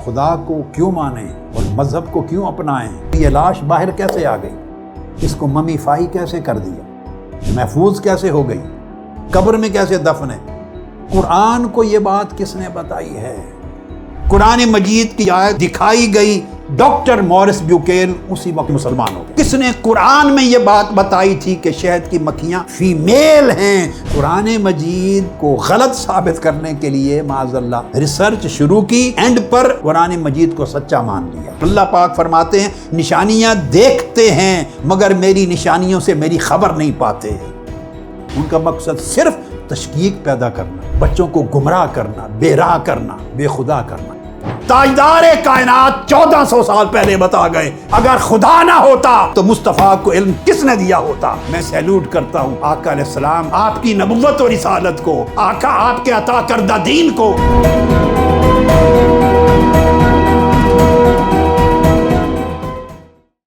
خدا کو کیوں مانیں اور مذہب کو کیوں اپنائیں؟ یہ لاش باہر کیسے آ گئی؟ اس کو ممیفائی کیسے کر دیا؟ محفوظ کیسے ہو گئی؟ قبر میں کیسے دفن ہے؟ قرآن کو یہ بات کس نے بتائی ہے؟ قرآن مجید کی آیت دکھائی گئی، ڈاکٹر مورس بیوکیل اسی وقت مسلمان ہو گئے۔ کس نے قرآن میں یہ بات بتائی تھی کہ شہد کی مکھیاں فیمیل ہیں؟ قرآن مجید کو غلط ثابت کرنے کے لیے معاذ اللہ ریسرچ شروع کی، اینڈ پر قرآن مجید کو سچا مان لیا۔ اللہ پاک فرماتے ہیں نشانیاں دیکھتے ہیں مگر میری نشانیوں سے میری خبر نہیں پاتے۔ ان کا مقصد صرف تشکیک پیدا کرنا، بچوں کو گمراہ کرنا، بے راہ کرنا، بے خدا کرنا۔ تاجدار کائنات 1400 سال پہلے بتا گئے اگر خدا نہ ہوتا تو مصطفیٰ کو علم کس نے دیا ہوتا؟ میں سیلوٹ کرتا ہوں آقا علیہ السلام، آپ کی نبوت اور رسالت کو، آقا آپ کے عطا کردہ دین کو۔